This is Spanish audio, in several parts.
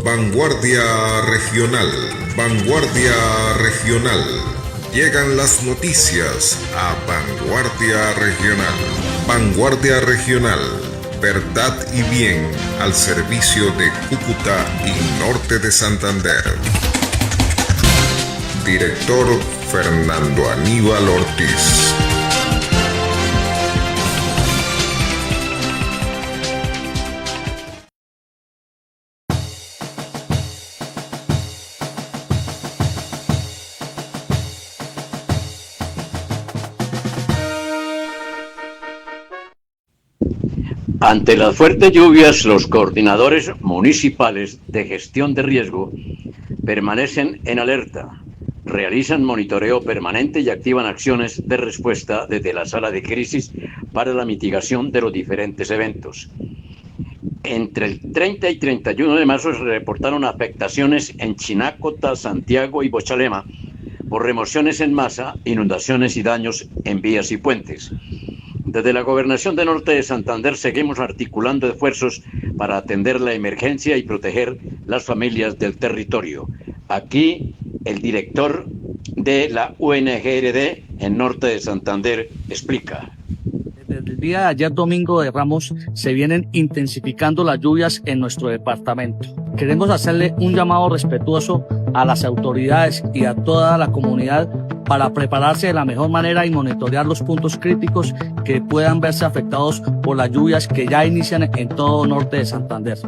Vanguardia Regional, Vanguardia Regional. Llegan las noticias a Vanguardia Regional. Vanguardia Regional, verdad y bien al servicio de Cúcuta y Norte de Santander. Director Fernando Aníbal Ortiz. Ante las fuertes lluvias, los coordinadores municipales de gestión de riesgo permanecen en alerta, realizan monitoreo permanente y activan acciones de respuesta desde la sala de crisis para la mitigación de los diferentes eventos. Entre el 30 y 31 de marzo se reportaron afectaciones en Chinácota, Santiago y Bochalema por remociones en masa, inundaciones y daños en vías y puentes. Desde la Gobernación de Norte de Santander seguimos articulando esfuerzos para atender la emergencia y proteger las familias del territorio. Aquí el director de la UNGRD en Norte de Santander explica. Desde el día de ayer, domingo de Ramos, se vienen intensificando las lluvias en nuestro departamento. Queremos hacerle un llamado respetuoso a las autoridades y a toda la comunidad para prepararse de la mejor manera y monitorear los puntos críticos que puedan verse afectados por las lluvias que ya inician en todo Norte de Santander.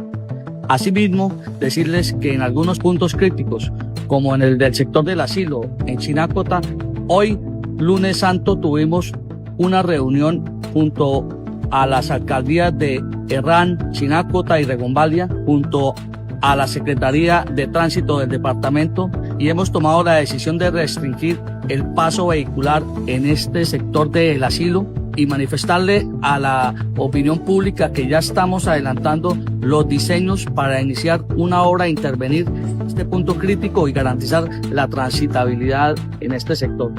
Asimismo, decirles que en algunos puntos críticos, como en el del sector del asilo en Chinácota, hoy, lunes santo, tuvimos una reunión junto a las alcaldías de Herrán, Chinácota y Regombalia, junto a la Secretaría de Tránsito del departamento, y hemos tomado la decisión de restringir el paso vehicular en este sector del asilo y manifestarle a la opinión pública que ya estamos adelantando los diseños para iniciar una obra e intervenir en este punto crítico y garantizar la transitabilidad en este sector.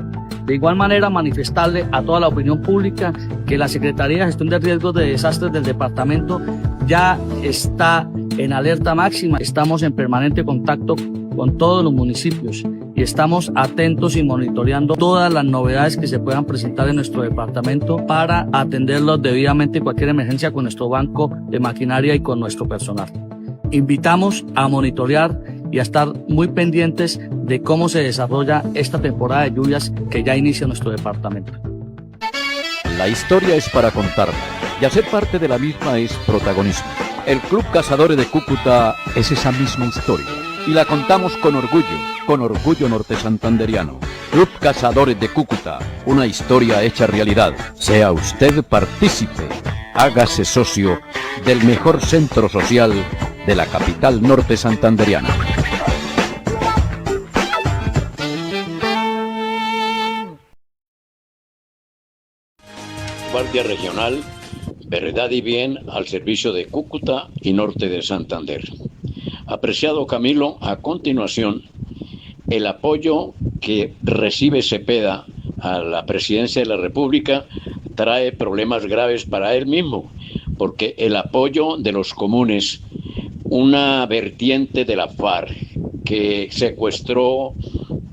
De igual manera, manifestarle a toda la opinión pública que la Secretaría de Gestión de Riesgos de Desastres del departamento ya está en alerta máxima. Estamos en permanente contacto con todos los municipios y estamos atentos y monitoreando todas las novedades que se puedan presentar en nuestro departamento para atenderlos debidamente cualquier emergencia con nuestro banco de maquinaria y con nuestro personal. Invitamos a monitorear y a estar muy pendientes de cómo se desarrolla esta temporada de lluvias que ya inicia nuestro departamento. La historia es para contarla y hacer parte de la misma es protagonismo. El Club Cazadores de Cúcuta es esa misma historia y la contamos con orgullo norte santanderiano. Club Cazadores de Cúcuta, una historia hecha realidad. Sea usted partícipe, hágase socio del mejor centro social de la capital norte santanderiana. Guardia Regional, verdad y bien al servicio de Cúcuta y Norte de Santander. Apreciado Camilo, a continuación, el apoyo que recibe Cepeda a la presidencia de la República trae problemas graves para él mismo, porque el apoyo de los comunes, una vertiente de la FARC que secuestró,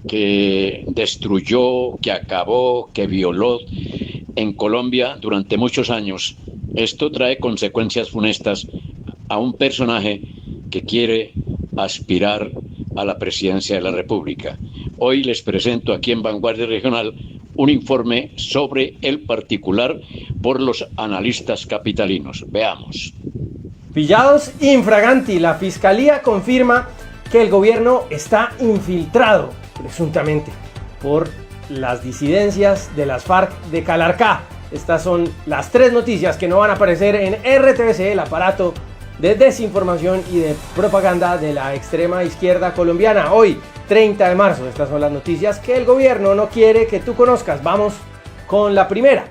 que destruyó, que acabó, que violó en Colombia durante muchos años, esto trae consecuencias funestas a un personaje que quiere aspirar a la presidencia de la República. Hoy les presento aquí en Vanguardia Regional un informe sobre el particular por los analistas capitalinos. Veamos. Pillados infraganti, la Fiscalía confirma que el gobierno está infiltrado, presuntamente, por las disidencias de las FARC de Calarcá. Estas son las tres noticias que no van a aparecer en RTBC, el aparato de desinformación y de propaganda de la extrema izquierda colombiana. Hoy, 30 de marzo, estas son las noticias que el gobierno no quiere que tú conozcas. Vamos con la primera.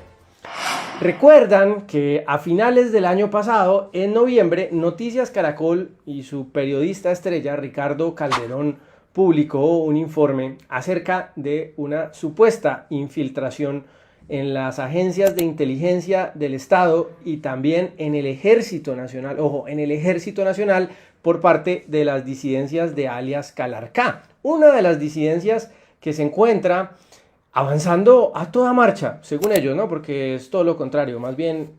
Recuerdan que a finales del año pasado, en noviembre, Noticias Caracol y su periodista estrella Ricardo Calderón publicó un informe acerca de una supuesta infiltración en las agencias de inteligencia del Estado y también en el Ejército Nacional, ojo, en el Ejército Nacional por parte de las disidencias de alias Calarcá. Una de las disidencias que se encuentra avanzando a toda marcha, según ellos, ¿no? Porque es todo lo contrario, más bien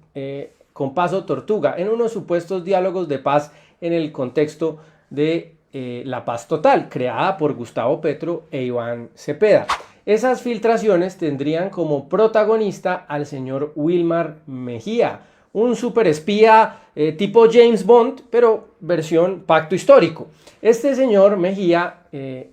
con paso tortuga, en unos supuestos diálogos de paz en el contexto de la paz total, creada por Gustavo Petro e Iván Cepeda. Esas filtraciones tendrían como protagonista al señor Wilmar Mejía, un superespía tipo James Bond, pero versión pacto histórico. Este señor Mejía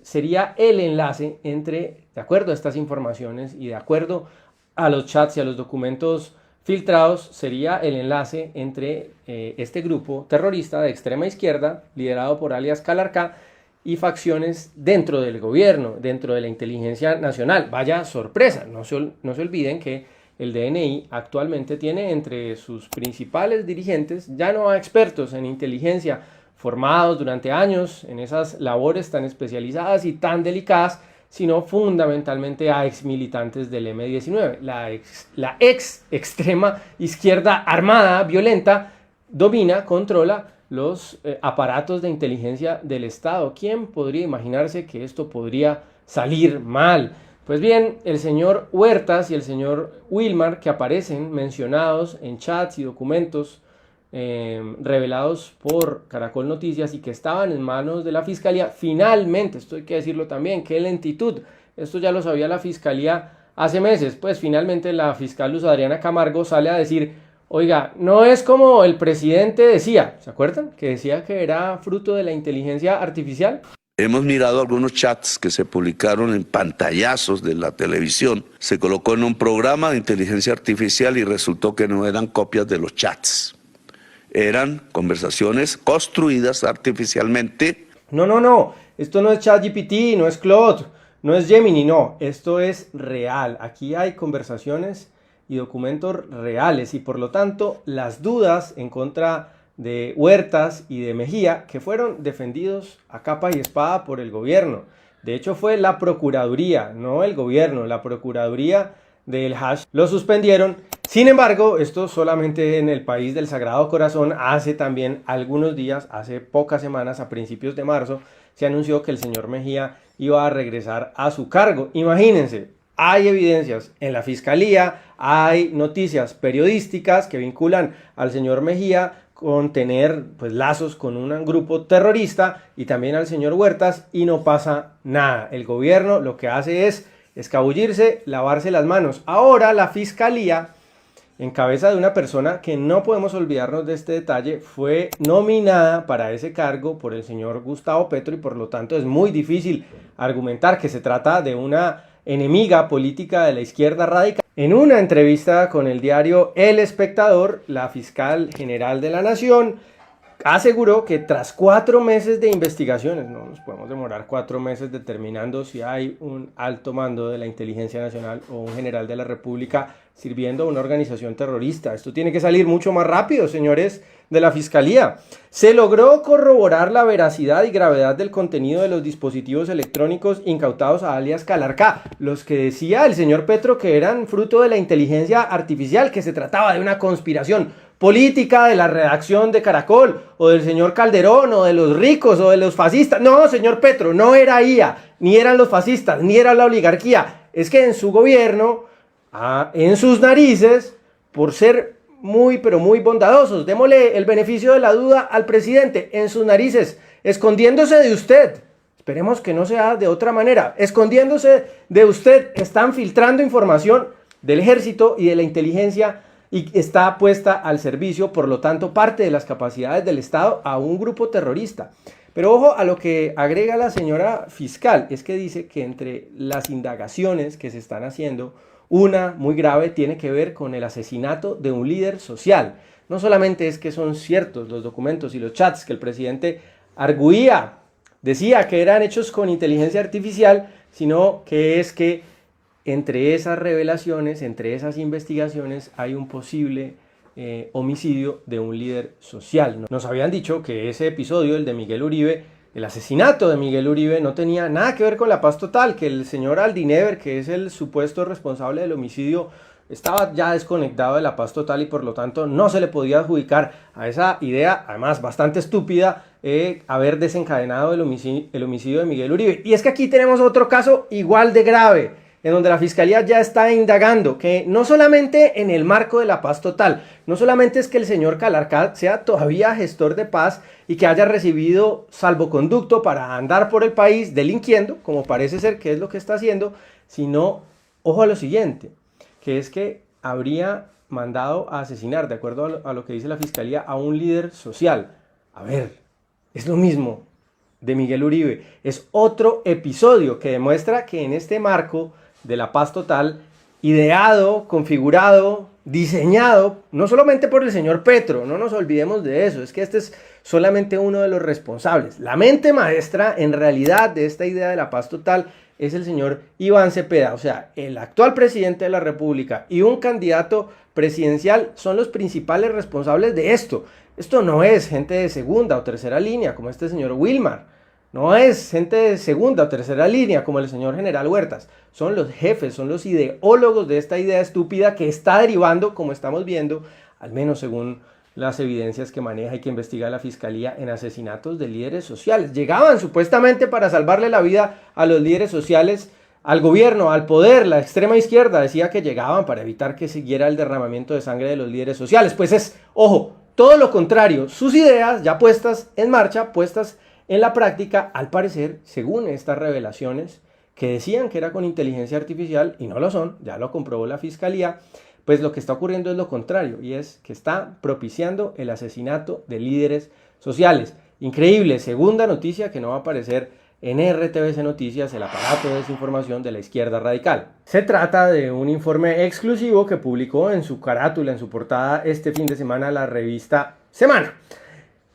sería el enlace entre, de acuerdo a estas informaciones y de acuerdo a los chats y a los documentos filtrados, sería el enlace entre este grupo terrorista de extrema izquierda, liderado por alias Calarcá, y facciones dentro del gobierno, dentro de la inteligencia nacional. Vaya sorpresa, no se olviden que el DNI actualmente tiene entre sus principales dirigentes, ya no a expertos en inteligencia, formados durante años en esas labores tan especializadas y tan delicadas, sino fundamentalmente a exmilitantes del M-19. La extrema izquierda armada, violenta, domina, controla los aparatos de inteligencia del Estado. ¿Quién podría imaginarse que esto podría salir mal? Pues bien, el señor Huertas y el señor Wilmar, que aparecen mencionados en chats y documentos revelados por Caracol Noticias y que estaban en manos de la Fiscalía, finalmente, esto hay que decirlo también, qué lentitud, esto ya lo sabía la Fiscalía hace meses, pues finalmente la fiscal Luz Adriana Camargo sale a decir: oiga, no es como el presidente decía, ¿se acuerdan? Que decía que era fruto de la inteligencia artificial. Hemos mirado algunos chats que se publicaron en pantallazos de la televisión. Se colocó en un programa de inteligencia artificial y resultó que no eran copias de los chats. Eran conversaciones construidas artificialmente. No. Esto no es ChatGPT, no es Claude, no es Gemini, no. Esto es real. Aquí hay conversaciones y documentos reales y por lo tanto las dudas en contra de Huertas y de Mejía, que fueron defendidos a capa y espada por el gobierno. De hecho fue la Procuraduría, no el gobierno, la Procuraduría del hash lo suspendieron. Sin embargo, esto solamente en el país del Sagrado Corazón. Hace también algunos días, hace pocas semanas, a principios de marzo, se anunció que el señor Mejía iba a regresar a su cargo. Imagínense, hay evidencias en la Fiscalía, hay noticias periodísticas que vinculan al señor Mejía con tener pues lazos con un grupo terrorista y también al señor Huertas y no pasa nada. El gobierno lo que hace es escabullirse, lavarse las manos. Ahora la Fiscalía, en cabeza de una persona que no podemos olvidarnos de este detalle, fue nominada para ese cargo por el señor Gustavo Petro y por lo tanto es muy difícil argumentar que se trata de una enemiga política de la izquierda radical. En una entrevista con el diario El Espectador, la fiscal general de la Nación aseguró que tras 4 meses de investigaciones, no nos podemos demorar 4 meses determinando si hay un alto mando de la Inteligencia Nacional o un general de la República sirviendo a una organización terrorista. Esto tiene que salir mucho más rápido, señores de la Fiscalía. Se logró corroborar la veracidad y gravedad del contenido de los dispositivos electrónicos incautados a alias Calarcá, los que decía el señor Petro que eran fruto de la inteligencia artificial, que se trataba de una conspiración política de la redacción de Caracol, o del señor Calderón, o de los ricos, o de los fascistas. No, señor Petro, no era IA, ni eran los fascistas, ni era la oligarquía. Es que en su gobierno, en sus narices, por ser muy, pero muy bondadosos, démosle el beneficio de la duda al presidente, en sus narices, escondiéndose de usted. Esperemos que no sea de otra manera. Escondiéndose de usted, están filtrando información del ejército y de la inteligencia y está puesta al servicio, por lo tanto, parte de las capacidades del Estado a un grupo terrorista. Pero ojo a lo que agrega la señora fiscal, es que dice que entre las indagaciones que se están haciendo, una muy grave tiene que ver con el asesinato de un líder social. No solamente es que son ciertos los documentos y los chats que el presidente arguía, decía que eran hechos con inteligencia artificial, sino que es que entre esas revelaciones, entre esas investigaciones, hay un posible homicidio de un líder social. Nos habían dicho que ese episodio, el de Miguel Uribe, el asesinato de Miguel Uribe, no tenía nada que ver con la paz total, que el señor Aldinever, que es el supuesto responsable del homicidio estaba ya desconectado de la paz total y por lo tanto no se le podía adjudicar a esa idea, además bastante estúpida, haber desencadenado el homicidio de Miguel Uribe. Y es que aquí tenemos otro caso igual de grave, en donde la Fiscalía ya está indagando, que no solamente en el marco de la paz total, no solamente es que el señor Calarcá sea todavía gestor de paz y que haya recibido salvoconducto para andar por el país delinquiendo, como parece ser que es lo que está haciendo, sino, ojo a lo siguiente, que es que habría mandado a asesinar, de acuerdo a lo que dice la Fiscalía, a un líder social. A ver, es lo mismo de Miguel Uribe, es otro episodio que demuestra que en este marco de la paz total, ideado, configurado, diseñado, no solamente por el señor Petro, no nos olvidemos de eso, es que este es solamente uno de los responsables. La mente maestra, en realidad, de esta idea de la paz total es el señor Iván Cepeda, o sea, el actual presidente de la República y un candidato presidencial son los principales responsables de esto. Esto no es gente de segunda o tercera línea, como este señor Wilmar. No es gente de segunda o tercera línea como el señor general Huertas. Son los jefes, son los ideólogos de esta idea estúpida que está derivando, como estamos viendo, al menos según las evidencias que maneja y que investiga la Fiscalía, en asesinatos de líderes sociales. Llegaban supuestamente para salvarle la vida a los líderes sociales, al gobierno, al poder. La extrema izquierda decía que llegaban para evitar que siguiera el derramamiento de sangre de los líderes sociales. Pues es, ojo, todo lo contrario. Sus ideas ya puestas en marcha, puestas en la práctica, al parecer, según estas revelaciones que decían que era con inteligencia artificial y no lo son, ya lo comprobó la Fiscalía, pues lo que está ocurriendo es lo contrario, y es que está propiciando el asesinato de líderes sociales. Increíble, segunda noticia que no va a aparecer en RTBC Noticias, el aparato de desinformación de la izquierda radical. Se trata de un informe exclusivo que publicó en su carátula, en su portada, este fin de semana la revista Semana.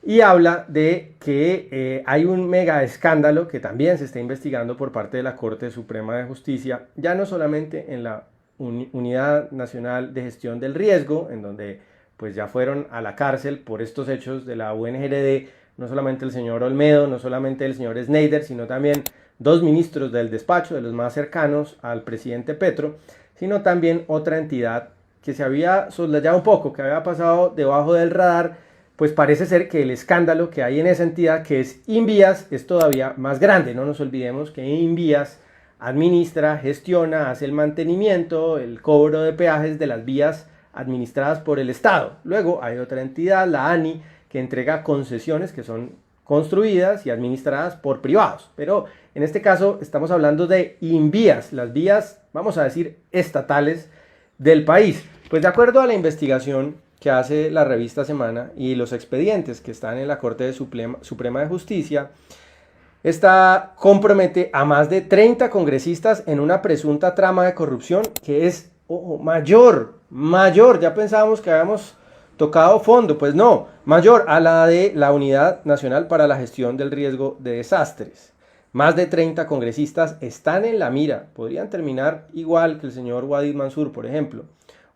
Y habla de que hay un mega escándalo que también se está investigando por parte de la Corte Suprema de Justicia, ya no solamente en la Unidad Nacional de Gestión del Riesgo, en donde pues ya fueron a la cárcel por estos hechos de la UNGRD, no solamente el señor Olmedo, no solamente el señor Schneider, sino también dos ministros del despacho, de los más cercanos al presidente Petro, sino también otra entidad que se había soslayado un poco, que había pasado debajo del radar. Pues parece ser que el escándalo que hay en esa entidad, que es Invías, es todavía más grande. No nos olvidemos que Invías administra, gestiona, hace el mantenimiento, el cobro de peajes de las vías administradas por el Estado. Luego hay otra entidad, la ANI, que entrega concesiones que son construidas y administradas por privados. Pero en este caso estamos hablando de Invías, las vías, vamos a decir, estatales del país. Pues de acuerdo a la investigación que hace la revista Semana y los expedientes que están en la Corte Suprema de Justicia, esta compromete a más de 30 congresistas en una presunta trama de corrupción que es, ojo, mayor, ya pensábamos que habíamos tocado fondo, pues no, mayor a la de la Unidad Nacional para la Gestión del Riesgo de Desastres. Más de 30 congresistas están en la mira, podrían terminar igual que el señor Wadid Mansur, por ejemplo,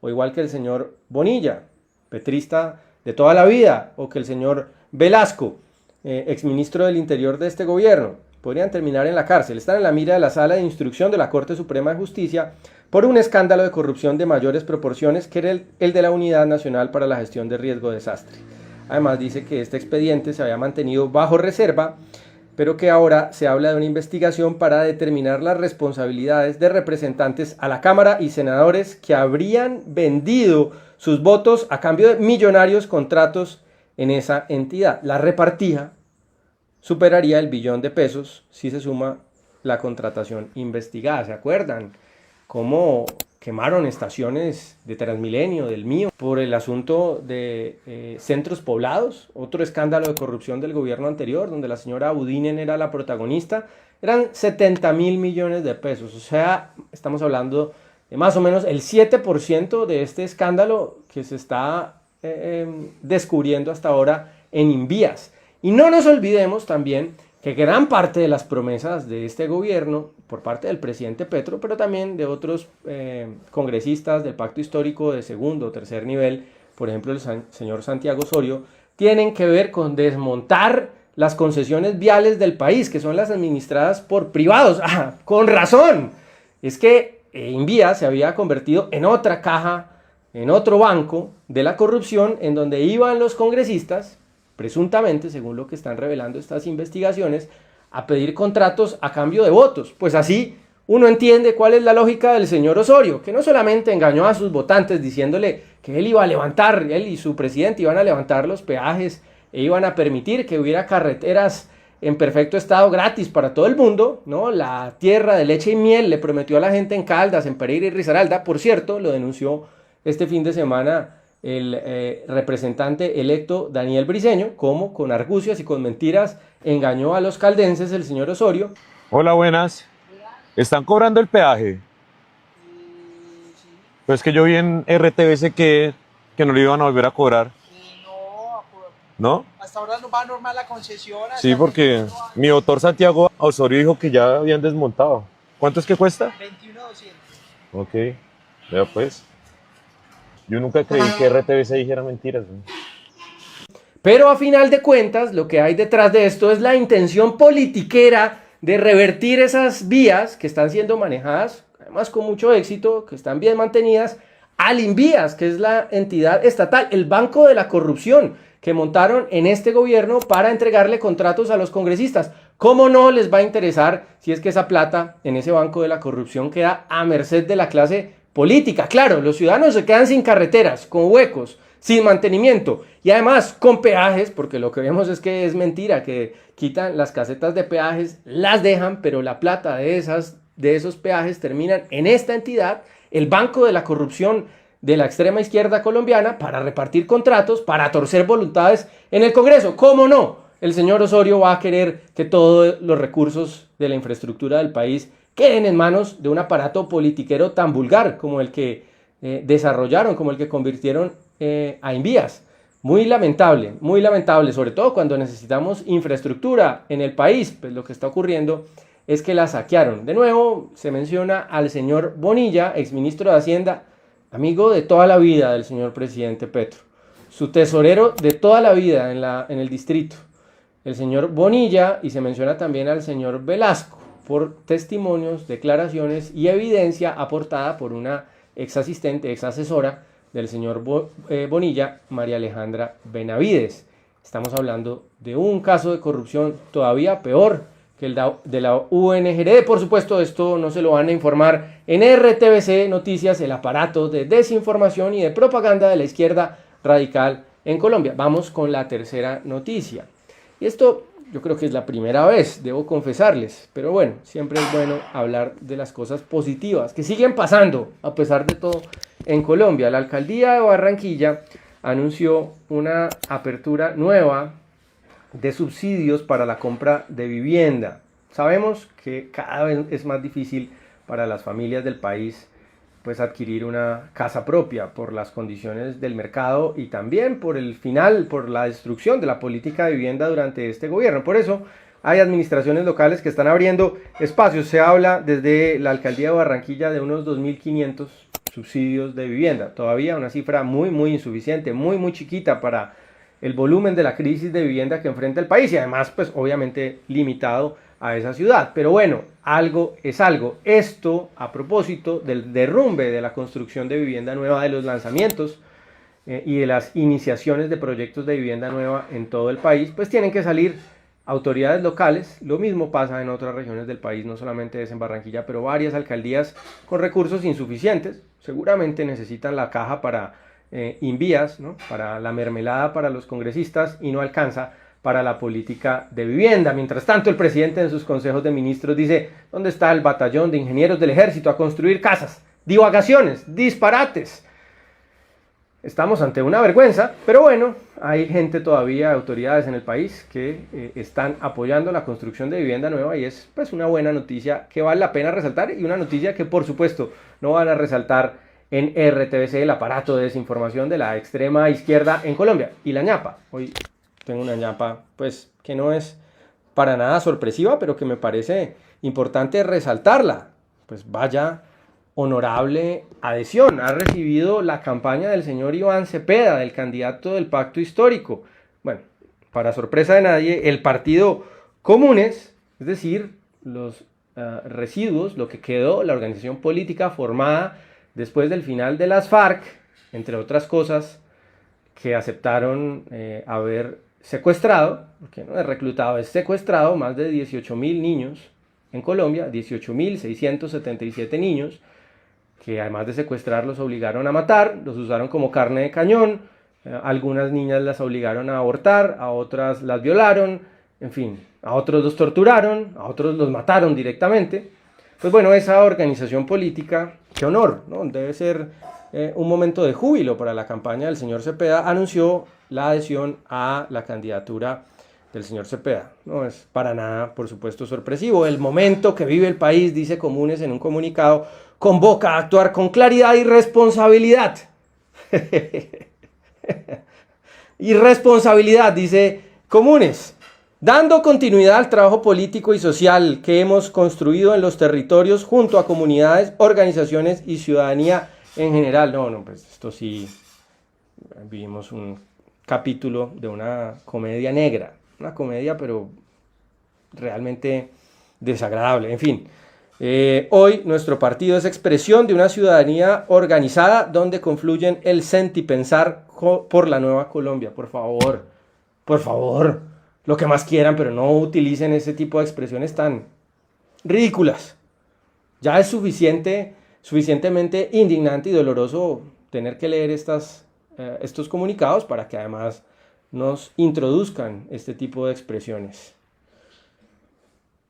o igual que el señor Bonilla, petrista de toda la vida, o que el señor Velasco, exministro del Interior de este gobierno, podrían terminar en la cárcel. Están en la mira de la Sala de Instrucción de la Corte Suprema de Justicia por un escándalo de corrupción de mayores proporciones que era el de la Unidad Nacional para la Gestión de Riesgo de Desastre. Además dice que este expediente se había mantenido bajo reserva, pero que ahora se habla de una investigación para determinar las responsabilidades de representantes a la Cámara y senadores que habrían vendido sus votos a cambio de millonarios contratos en esa entidad. La repartija superaría el billón de pesos si se suma la contratación investigada. ¿Se acuerdan cómo quemaron estaciones de Transmilenio, del mío, por el asunto de centros poblados? Otro escándalo de corrupción del gobierno anterior, donde la señora Budinen era la protagonista. Eran 70.000 millones de pesos. O sea, estamos hablando de más o menos el 7% de este escándalo que se está descubriendo hasta ahora en Invías. Y no nos olvidemos también que gran parte de las promesas de este gobierno, por parte del presidente Petro, pero también de otros congresistas del pacto histórico de segundo o tercer nivel, por ejemplo el señor Santiago Osorio, tienen que ver con desmontar las concesiones viales del país, que son las administradas por privados. ¡Ah, con razón! Es que Invías se había convertido en otra caja, en otro banco de la corrupción, en donde iban los congresistas, presuntamente, según lo que están revelando estas investigaciones, a pedir contratos a cambio de votos. Pues así uno entiende cuál es la lógica del señor Osorio, que no solamente engañó a sus votantes diciéndole que él iba a levantar, él y su presidente iban a levantar los peajes e iban a permitir que hubiera carreteras en perfecto estado gratis para todo el mundo, ¿no? La tierra de leche y miel le prometió a la gente en Caldas, en Pereira y Risaralda. Por cierto, lo denunció este fin de semana el representante electo Daniel Briceño, como con argucias y con mentiras engañó a los caldenses el señor Osorio. Hola, buenas. ¿Están cobrando el peaje? Sí. Pues que yo vi en RTBC que no lo iban a volver a cobrar. ¿No? Hasta ahora no va normal la concesión. Sí, porque mi doctor Santiago Osorio dijo que ya habían desmontado. ¿Cuánto es que cuesta? 21,200. Ok, ya pues. Yo nunca creí que RTBC dijera mentiras, ¿no? Pero a final de cuentas, lo que hay detrás de esto es la intención politiquera de revertir esas vías que están siendo manejadas, además con mucho éxito, que están bien mantenidas, al Invías, que es la entidad estatal, el banco de la corrupción que montaron en este gobierno para entregarle contratos a los congresistas. ¿Cómo no les va a interesar si es que esa plata en ese banco de la corrupción queda a merced de la clase política? Claro, los ciudadanos se quedan sin carreteras, con huecos, sin mantenimiento y además con peajes, porque lo que vemos es que es mentira, que quitan las casetas de peajes, las dejan, pero la plata de esos peajes terminan en esta entidad, el banco de la corrupción de la extrema izquierda colombiana, para repartir contratos, para torcer voluntades en el Congreso. ¿Cómo no? El señor Osorio va a querer que todos los recursos de la infraestructura del país queden en manos de un aparato politiquero tan vulgar como el que desarrollaron, como el que convirtieron a Invías. Muy lamentable, sobre todo cuando necesitamos infraestructura en el país. Pues lo que está ocurriendo es que la saquearon. De nuevo se menciona al señor Bonilla, exministro de Hacienda, amigo de toda la vida del señor presidente Petro, su tesorero de toda la vida en el distrito, el señor Bonilla, y se menciona también al señor Velasco, por testimonios, declaraciones y evidencia aportada por una ex asesora del señor Bonilla, María Alejandra Benavides. Estamos hablando de un caso de corrupción todavía peor que el de la UNGD. Por supuesto, esto no se lo van a informar en RTBC Noticias, el aparato de desinformación y de propaganda de la izquierda radical en Colombia. Vamos con la tercera noticia. Y esto yo creo que es la primera vez, debo confesarles, pero bueno, siempre es bueno hablar de las cosas positivas que siguen pasando a pesar de todo en Colombia. La alcaldía de Barranquilla anunció una apertura nueva de subsidios para la compra de vivienda. Sabemos que cada vez es más difícil para las familias del país pues adquirir una casa propia por las condiciones del mercado y también por la destrucción de la política de vivienda durante este gobierno. Por eso hay administraciones locales que están abriendo espacios. Se habla desde la alcaldía de Barranquilla de unos 2.500 subsidios de vivienda. Todavía una cifra muy insuficiente, muy chiquita para el volumen de la crisis de vivienda que enfrenta el país y además pues obviamente limitado a esa ciudad. Pero bueno, algo es algo. Esto a propósito del derrumbe de la construcción de vivienda nueva, de los lanzamientos y de las iniciaciones de proyectos de vivienda nueva en todo el país, pues tienen que salir autoridades locales. Lo mismo pasa en otras regiones del país, no solamente es en Barranquilla, pero varias alcaldías con recursos insuficientes. Seguramente necesitan la caja para Invías, ¿no? Para la mermelada para los congresistas y no alcanza para la política de vivienda. Mientras tanto, el presidente en sus consejos de ministros dice: ¿dónde está el batallón de ingenieros del ejército a construir casas? Divagaciones, disparates. Estamos ante una vergüenza, pero bueno, hay gente todavía, autoridades en el país que están apoyando la construcción de vivienda nueva y es pues una buena noticia que vale la pena resaltar y una noticia que por supuesto no van a resaltar en RTBC, el aparato de desinformación de la extrema izquierda en Colombia. Y la ñapa, hoy tengo una ñapa pues que no es para nada sorpresiva, pero que me parece importante resaltarla. Pues vaya honorable adhesión ha recibido la campaña del señor Iván Cepeda, del candidato del Pacto Histórico. Bueno, para sorpresa de nadie, el partido Comunes, es decir, los residuos, lo que quedó, la organización política formada después del final de las FARC, entre otras cosas, que aceptaron haber secuestrado, porque no es reclutado, es secuestrado más de 18.000 niños en Colombia, 18.677 niños, que además de secuestrar los obligaron a matar, los usaron como carne de cañón, algunas niñas las obligaron a abortar, a otras las violaron, en fin, a otros los torturaron, a otros los mataron directamente. Pues bueno, esa organización política, qué honor, ¿no? Debe ser un momento de júbilo para la campaña del señor Cepeda, anunció la adhesión a la candidatura del señor Cepeda. No es para nada, por supuesto, sorpresivo. El momento que vive el país, dice Comunes en un comunicado, convoca a actuar con claridad y responsabilidad. Y responsabilidad, dice Comunes, dando continuidad al trabajo político y social que hemos construido en los territorios junto a comunidades, organizaciones y ciudadanía en general. No, pues esto sí, vivimos un capítulo de una comedia negra, una comedia pero realmente desagradable, en fin. Hoy nuestro partido es expresión de una ciudadanía organizada donde confluyen el sentipensar por la nueva Colombia. Por favor, lo que más quieran, pero no utilicen ese tipo de expresiones tan ridículas. Ya es suficientemente indignante y doloroso tener que leer estos comunicados para que además nos introduzcan este tipo de expresiones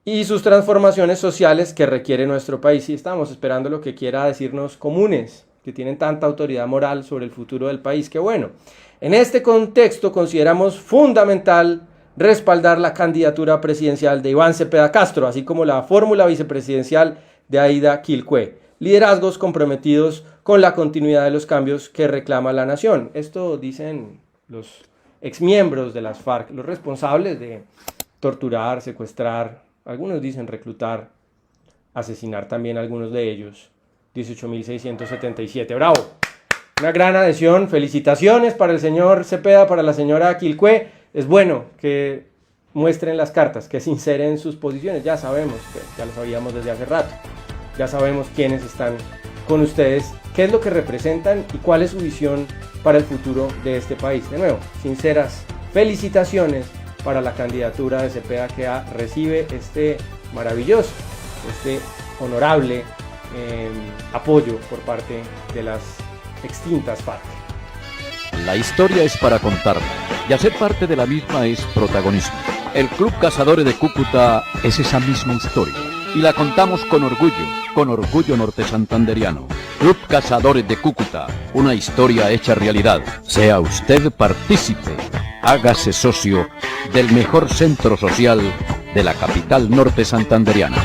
y sus transformaciones sociales que requiere nuestro país. Y estamos esperando lo que quiera decirnos Comunes, que tienen tanta autoridad moral sobre el futuro del país. Que bueno, en este contexto consideramos fundamental respaldar la candidatura presidencial de Iván Cepeda Castro, así como la fórmula vicepresidencial de Aida Quilcue. Liderazgos comprometidos con la continuidad de los cambios que reclama la nación. Esto dicen los exmiembros de las FARC, los responsables de torturar, secuestrar, algunos dicen reclutar, asesinar también a algunos de ellos. 18.677. ¡Bravo! Una gran adhesión. Felicitaciones para el señor Cepeda, para la señora Quilcue. Es bueno que muestren las cartas, que sinceren sus posiciones. Ya sabemos, ya lo sabíamos desde hace rato. Ya sabemos quiénes están con ustedes, qué es lo que representan y cuál es su visión para el futuro de este país. De nuevo, sinceras felicitaciones para la candidatura de Cepeda, que recibe este maravilloso, este honorable apoyo por parte de las extintas FARC. La historia es para contarla, y hacer parte de la misma es protagonismo. El Club Cazadores de Cúcuta es esa misma historia, y la contamos con orgullo norte santanderiano. Club Cazadores de Cúcuta, una historia hecha realidad. Sea usted partícipe, hágase socio del mejor centro social de la capital norte santanderiana.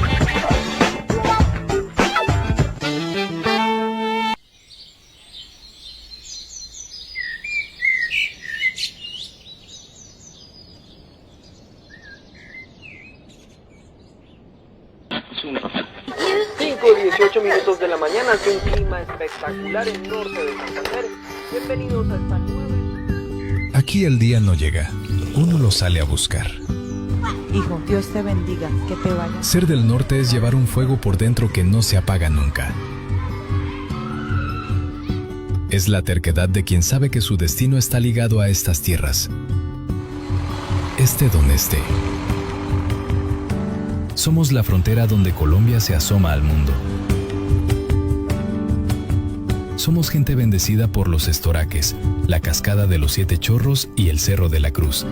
Minutos de la mañana, hace un clima espectacular en norte de Santander. Bienvenidos a esta nueva... Aquí el día no llega, uno lo sale a buscar. Hijo, Dios te bendiga, que te vaya. Ser del norte es llevar un fuego por dentro que no se apaga nunca. Es la terquedad de quien sabe que su destino está ligado a estas tierras. Esté donde esté. Somos la frontera donde Colombia se asoma al mundo. Somos gente bendecida por los estoraques, la cascada de los 7 chorros y el Cerro de la Cruz,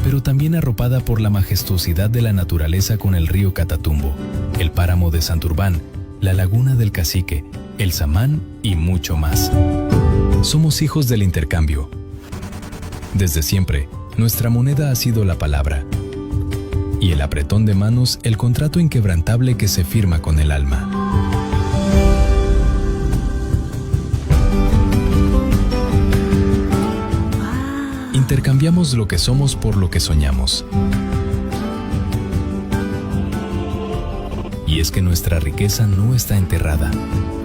pero también arropada por la majestuosidad de la naturaleza con el río Catatumbo, el páramo de Santurbán, la laguna del Cacique, el Samán y mucho más. Somos hijos del intercambio. Desde siempre, nuestra moneda ha sido la palabra. Y el apretón de manos, el contrato inquebrantable que se firma con el alma. Intercambiamos lo que somos por lo que soñamos. Y es que nuestra riqueza no está enterrada,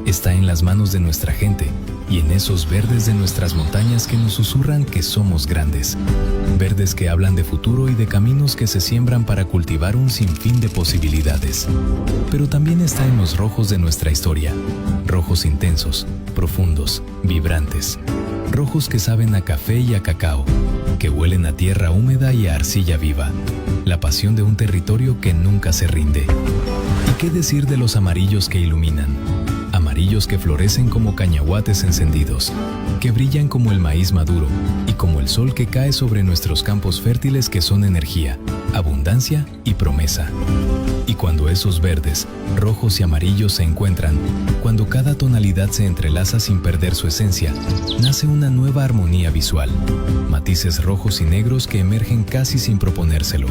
está en las manos de nuestra gente y en esos verdes de nuestras montañas que nos susurran que somos grandes. verdes que hablan de futuro y de caminos que se siembran para cultivar un sinfín de posibilidades. Pero también está en los rojos de nuestra historia, rojos intensos, profundos, vibrantes, rojos que saben a café y a cacao, que huelen a tierra húmeda y a arcilla viva, la pasión de un territorio que nunca se rinde. ¿Y qué decir de los amarillos que iluminan? Amarillos que florecen como cañahuates encendidos, que brillan como el maíz maduro y como el sol que cae sobre nuestros campos fértiles que son energía, abundancia y promesa. Y cuando esos verdes, rojos y amarillos se encuentran, cuando cada tonalidad se entrelaza sin perder su esencia, nace una nueva armonía visual. Matices rojos y negros que emergen casi sin proponérselo.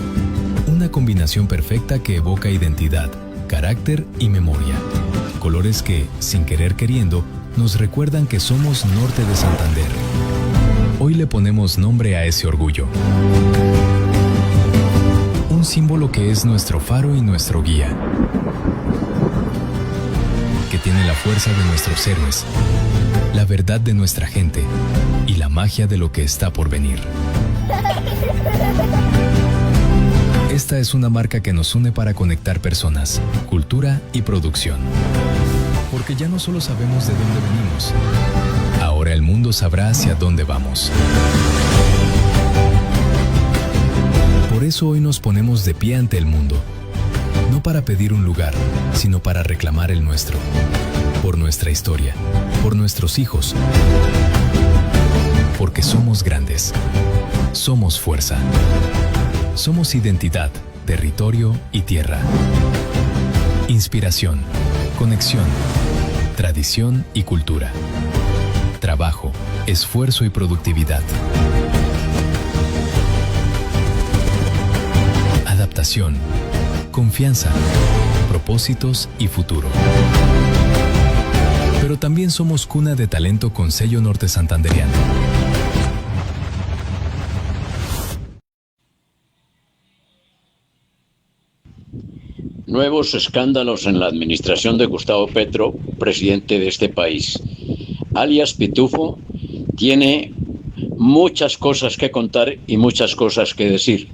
Una combinación perfecta que evoca identidad, carácter y memoria. Colores que, sin querer queriendo, nos recuerdan que somos Norte de Santander. Hoy le ponemos nombre a ese orgullo. Un símbolo que es nuestro faro y nuestro guía. Que tiene la fuerza de nuestros héroes, la verdad de nuestra gente y la magia de lo que está por venir. Esta es una marca que nos une para conectar personas, cultura y producción. Porque ya no solo sabemos de dónde venimos, ahora el mundo sabrá hacia dónde vamos. Por eso hoy nos ponemos de pie ante el mundo, no para pedir un lugar, sino para reclamar el nuestro, por nuestra historia, por nuestros hijos, porque somos grandes, somos fuerza, somos identidad, territorio y tierra, inspiración, conexión, tradición y cultura, trabajo, esfuerzo y productividad. Adaptación, confianza, propósitos y futuro. Pero también somos cuna de talento con sello norte santandereano. Nuevos escándalos en la administración de Gustavo Petro, presidente de este país. Alias Pitufo tiene muchas cosas que contar y muchas cosas que decir.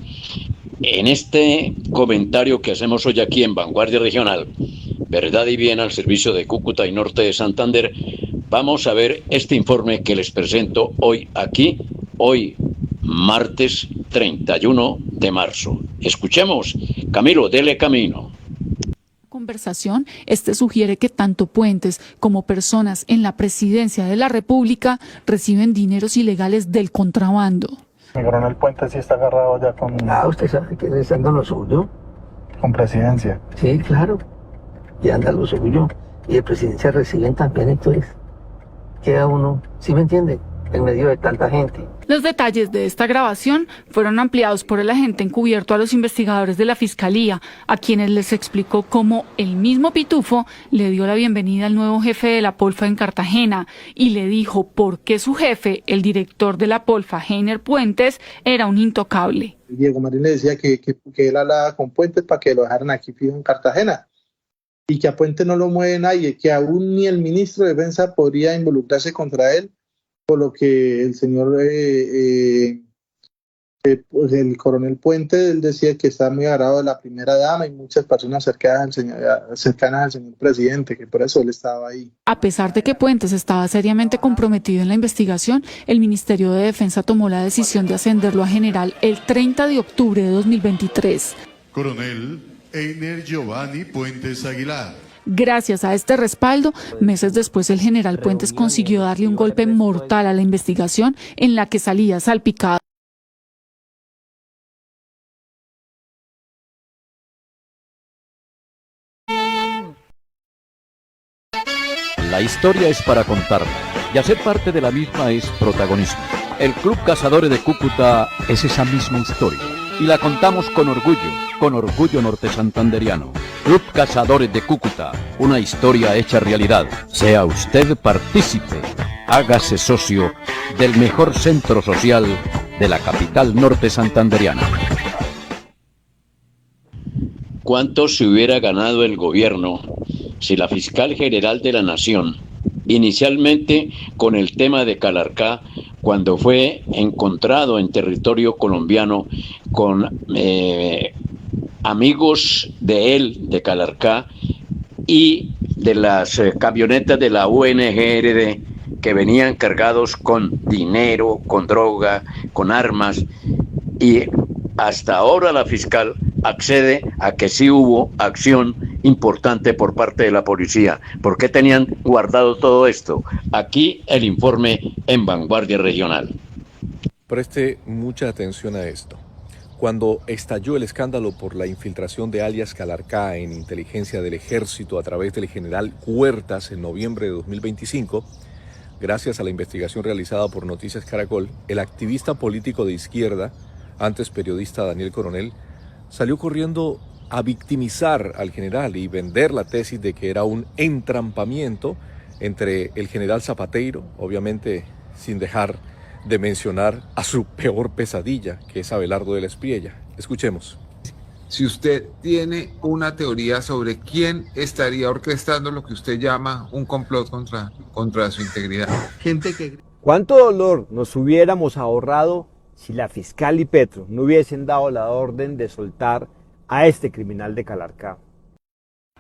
En este comentario que hacemos hoy aquí en Vanguardia Regional, Verdad y Bien al servicio de Cúcuta y Norte de Santander, vamos a ver este informe que les presento hoy aquí, hoy martes 31 de marzo. Escuchemos. Camilo, dele camino. Conversación, sugiere que tanto Puentes como personas en la presidencia de la República reciben dineros ilegales del contrabando. Mi coronel Puentes sí está agarrado ya con... usted sabe que él anda lo suyo. Con presidencia. Sí, claro. Y anda lo suyo. Y de presidencia reciben también, entonces queda uno, ¿sí me entiende?, en medio de tanta gente. Los detalles de esta grabación fueron ampliados por el agente encubierto a los investigadores de la Fiscalía, a quienes les explicó cómo el mismo Pitufo le dio la bienvenida al nuevo jefe de la Polfa en Cartagena y le dijo por qué su jefe, el director de la Polfa, Heiner Puentes, era un intocable. Diego Marín le decía que él hablaba con Puentes para que lo dejaran aquí fijo en Cartagena y que a Puentes no lo mueve nadie, que aún ni el ministro de Defensa podría involucrarse contra él, por lo que el señor, el coronel Puente, él decía que está muy agarrado de la primera dama y muchas personas cercanas al señor presidente, que por eso él estaba ahí. A pesar de que Puentes estaba seriamente comprometido en la investigación, el Ministerio de Defensa tomó la decisión de ascenderlo a general el 30 de octubre de 2023. Coronel Einer Giovanni Puentes Aguilar. Gracias a este respaldo, meses después el general Puentes consiguió darle un golpe mortal a la investigación en la que salía salpicado. La historia es para contarla, y hacer parte de la misma es protagonismo. El Club Cazadores de Cúcuta es esa misma historia, y la contamos con orgullo norte santanderiano. Club Cazadores de Cúcuta, una historia hecha realidad. Sea usted partícipe, hágase socio del mejor centro social de la capital norte santanderiana. ¿Cuánto se hubiera ganado el gobierno si la fiscal general de la Nación, inicialmente con el tema de Calarcá, cuando fue encontrado en territorio colombiano con amigos de él, de Calarcá, y de las camionetas de la UNGRD que venían cargados con dinero, con droga, con armas, y hasta ahora la fiscal accede a que sí hubo acción importante por parte de la policía. ¿Por qué tenían guardado todo esto? Aquí el informe en Vanguardia Regional. Preste mucha atención a esto. Cuando estalló el escándalo por la infiltración de alias Calarcá en inteligencia del ejército a través del general Huertas en noviembre de 2025, gracias a la investigación realizada por Noticias Caracol, el activista político de izquierda, antes periodista Daniel Coronel, salió corriendo a victimizar al general y vender la tesis de que era un entrampamiento entre el general Zapateiro, obviamente sin dejar de mencionar a su peor pesadilla, que es Abelardo de la Espriella. Escuchemos. Si usted tiene una teoría sobre quién estaría orquestando lo que usted llama un complot contra su integridad. ¿Cuánto dolor nos hubiéramos ahorrado si la fiscal y Petro no hubiesen dado la orden de soltar a este criminal de Calarcá?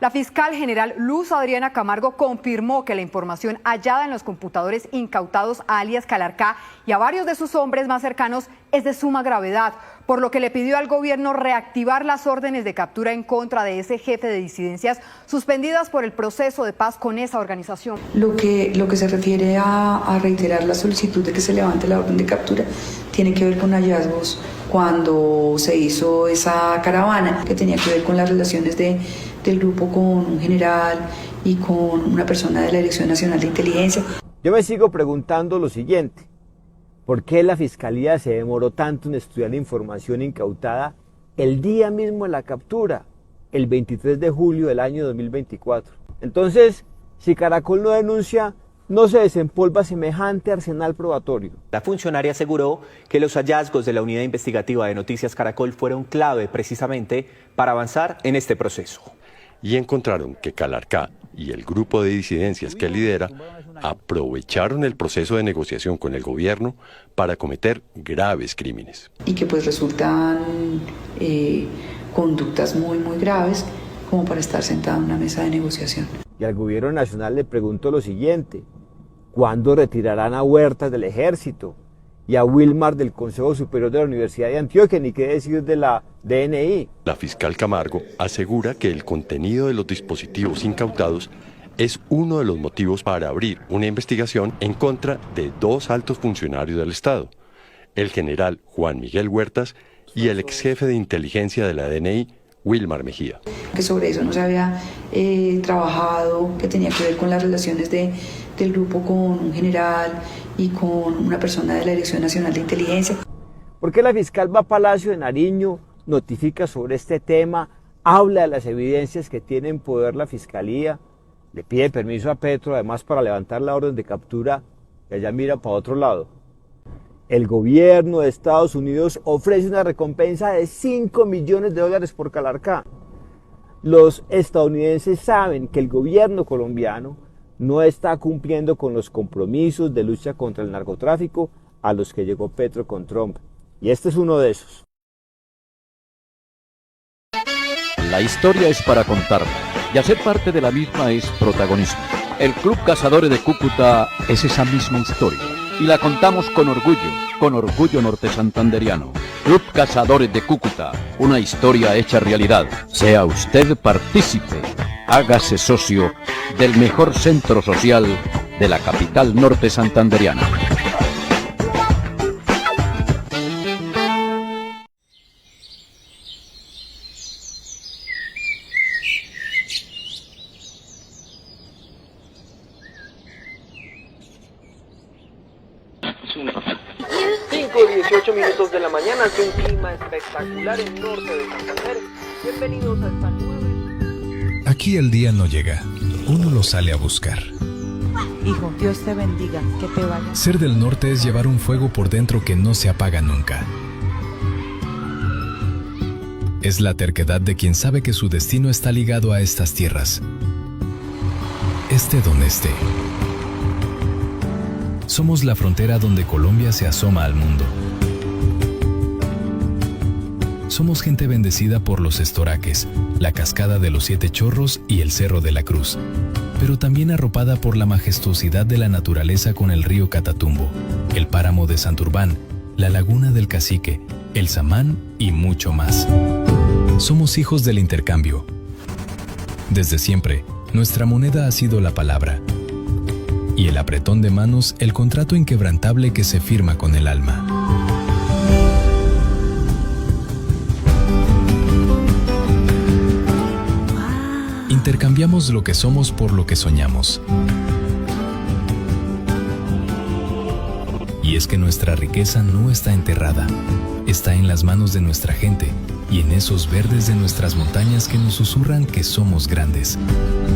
La fiscal general Luz Adriana Camargo confirmó que la información hallada en los computadores incautados a alias Calarcá y a varios de sus hombres más cercanos es de suma gravedad, por lo que le pidió al gobierno reactivar las órdenes de captura en contra de ese jefe de disidencias suspendidas por el proceso de paz con esa organización. Lo que se refiere a reiterar la solicitud de que se levante la orden de captura tiene que ver con hallazgos cuando se hizo esa caravana, que tenía que ver con las relaciones del grupo con un general y con una persona de la Dirección Nacional de Inteligencia. Yo me sigo preguntando lo siguiente: ¿por qué la Fiscalía se demoró tanto en estudiar la información incautada el día mismo de la captura, el 23 de julio del año 2024? Entonces, si Caracol no denuncia, no se desempolva semejante arsenal probatorio. La funcionaria aseguró que los hallazgos de la unidad investigativa de Noticias Caracol fueron clave precisamente para avanzar en este proceso. Y encontraron que Calarcá y el grupo de disidencias que lidera aprovecharon el proceso de negociación con el gobierno para cometer graves crímenes. Y que pues resultan conductas muy graves como para estar sentado en una mesa de negociación. Y al gobierno nacional le pregunto lo siguiente: ¿cuándo retirarán a Huertas del ejército y a Wilmar del Consejo Superior de la Universidad de Antioquia, ni qué decir de la DNI? La fiscal Camargo asegura que el contenido de los dispositivos incautados es uno de los motivos para abrir una investigación en contra de dos altos funcionarios del Estado, el general Juan Miguel Huertas y el ex jefe de inteligencia de la DNI, Wilmar Mejía. Que sobre eso no se había trabajado, que tenía que ver con las relaciones del grupo con un general y con una persona de la Dirección Nacional de Inteligencia. ¿Por qué la fiscal va a Palacio de Nariño, notifica sobre este tema, habla de las evidencias que tiene en poder la Fiscalía, le pide permiso a Petro además para levantar la orden de captura y allá mira para otro lado? El gobierno de Estados Unidos ofrece una recompensa de $5 millones por Calarcá. Los estadounidenses saben que el gobierno colombiano no está cumpliendo con los compromisos de lucha contra el narcotráfico a los que llegó Petro con Trump. Y este es uno de esos. La historia es para contarla, y hacer parte de la misma es protagonismo. El Club Cazadores de Cúcuta es esa misma historia, y la contamos con orgullo norte santanderiano. Club Cazadores de Cúcuta, una historia hecha realidad. Sea usted partícipe, hágase socio del mejor centro social de la capital norte santanderiana. Minutos de la mañana, hace un clima espectacular en norte de Santander. Bienvenidos a esta nueva... Aquí el día no llega, uno lo sale a buscar. Hijo, Dios te bendiga, que te vaya. Ser del norte es llevar un fuego por dentro que no se apaga nunca. Es la terquedad de quien sabe que su destino está ligado a estas tierras. Esté donde esté. Somos la frontera donde Colombia se asoma al mundo. Somos gente bendecida por los estoraques, la cascada de los 7 chorros y el Cerro de la Cruz, pero también arropada por la majestuosidad de la naturaleza con el río Catatumbo, el páramo de Santurbán, la laguna del Cacique, el Samán y mucho más. Somos hijos del intercambio. Desde siempre, nuestra moneda ha sido la palabra. Y el apretón de manos, el contrato inquebrantable que se firma con el alma. Intercambiamos lo que somos por lo que soñamos. Y es que nuestra riqueza no está enterrada, está en las manos de nuestra gente y en esos verdes de nuestras montañas que nos susurran que somos grandes.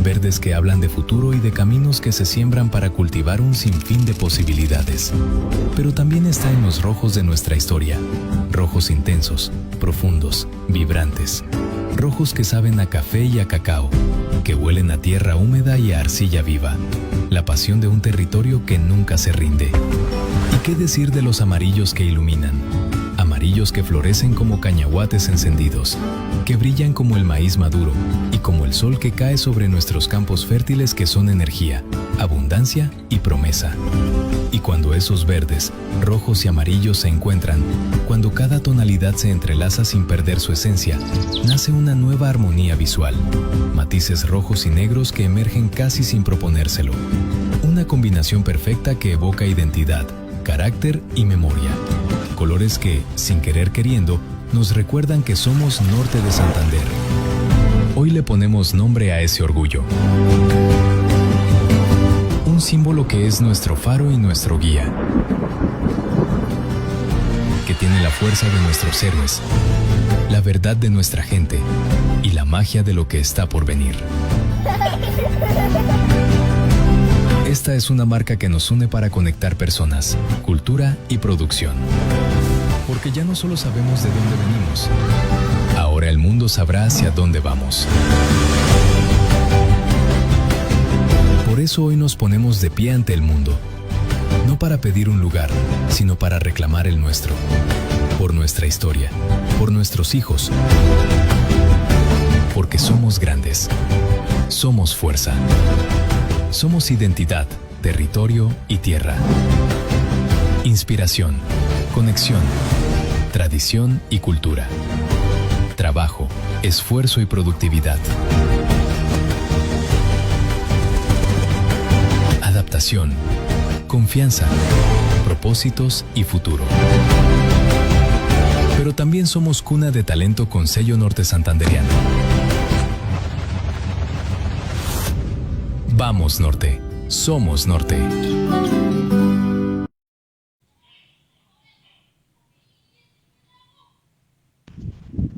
Verdes que hablan de futuro y de caminos que se siembran para cultivar un sinfín de posibilidades. Pero también está en los rojos de nuestra historia, rojos intensos, profundos, vibrantes. Rojos que saben a café y a cacao, que huelen a tierra húmeda y a arcilla viva. La pasión de un territorio que nunca se rinde. ¿Y qué decir de los amarillos que iluminan? Amarillos que florecen como cañahuates encendidos, que brillan como el maíz maduro y como el sol que cae sobre nuestros campos fértiles que son energía, abundancia y promesa. Y cuando esos verdes, rojos y amarillos se encuentran, cuando cada tonalidad se entrelaza sin perder su esencia, nace una nueva armonía visual. Matices rojos y negros que emergen casi sin proponérselo. Una combinación perfecta que evoca identidad, carácter y memoria. Colores que, sin querer queriendo, nos recuerdan que somos norte de Santander. Hoy le ponemos nombre a ese orgullo. Un símbolo que es nuestro faro y nuestro guía. Que tiene la fuerza de nuestros héroes, la verdad de nuestra gente y la magia de lo que está por venir. Esta es una marca que nos une para conectar personas, cultura y producción. Porque ya no solo sabemos de dónde venimos, ahora el mundo sabrá hacia dónde vamos. Por eso hoy nos ponemos de pie ante el mundo, no para pedir un lugar, sino para reclamar el nuestro. Por nuestra historia, por nuestros hijos, porque somos grandes, somos fuerza. Somos identidad, territorio y tierra. Inspiración, conexión, tradición y cultura. Trabajo, esfuerzo y productividad. Adaptación, confianza, propósitos y futuro. Pero también somos cuna de talento con sello norte santanderiano. Vamos Norte, somos Norte.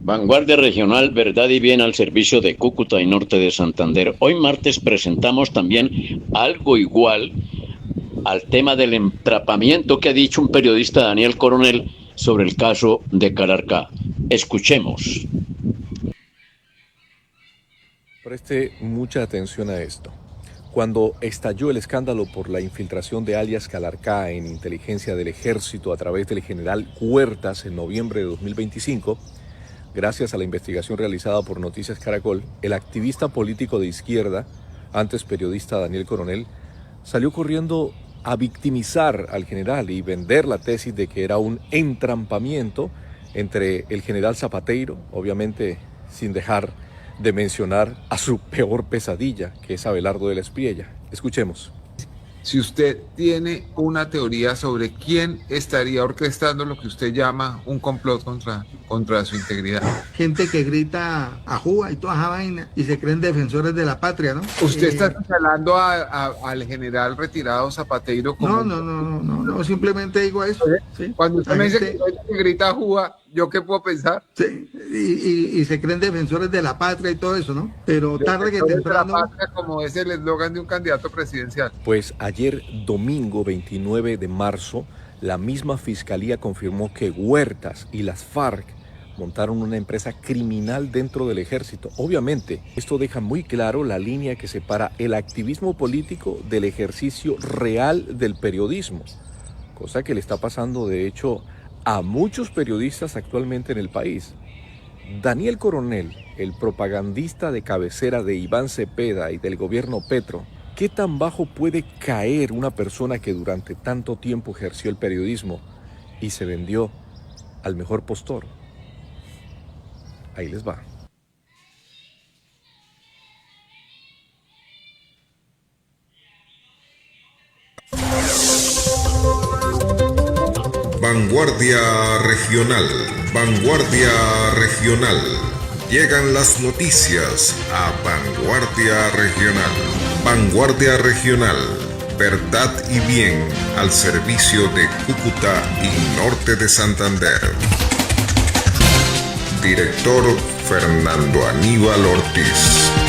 Vanguardia Regional, verdad y bien al servicio de Cúcuta y Norte de Santander. Hoy martes presentamos también algo igual al tema del entrapamiento que ha dicho un periodista, Daniel Coronel, sobre el caso de Calarcá. Escuchemos. Preste mucha atención a esto. Cuando estalló el escándalo por la infiltración de alias Calarcá en inteligencia del ejército a través del general Huertas en noviembre de 2025, gracias a la investigación realizada por Noticias Caracol, el activista político de izquierda, antes periodista Daniel Coronel, salió corriendo a victimizar al general y vender la tesis de que era un entrampamiento entre el general Zapateiro, obviamente sin dejar de mencionar a su peor pesadilla, que es Abelardo de la Espriella. Escuchemos. Si usted tiene una teoría sobre quién estaría orquestando lo que usted llama un complot contra su integridad. Gente que grita a Juba y toda esa vaina y se creen defensores de la patria, ¿no? ¿Usted está señalando al general retirado Zapateiro como... No, simplemente digo eso. ¿Sí? Cuando usted me dice que grita a Juba, ¿yo qué puedo pensar? Sí, y se creen defensores de la patria y todo eso, ¿no? Pero tarde que temprano... La patria, como es el eslogan de un candidato presidencial. Pues ayer, domingo 29 de marzo, la misma Fiscalía confirmó que Huertas y las FARC montaron una empresa criminal dentro del ejército. Obviamente, esto deja muy claro la línea que separa el activismo político del ejercicio real del periodismo, cosa que le está pasando de hecho a muchos periodistas actualmente en el país. Daniel Coronel, el propagandista de cabecera de Iván Cepeda y del gobierno Petro, ¿qué tan bajo puede caer una persona que durante tanto tiempo ejerció el periodismo y se vendió al mejor postor? Ahí les va. Vanguardia Regional, Vanguardia Regional. Llegan las noticias a Vanguardia Regional. Vanguardia Regional, verdad y bien al servicio de Cúcuta y Norte de Santander. Director Fernando Aníbal Ortiz.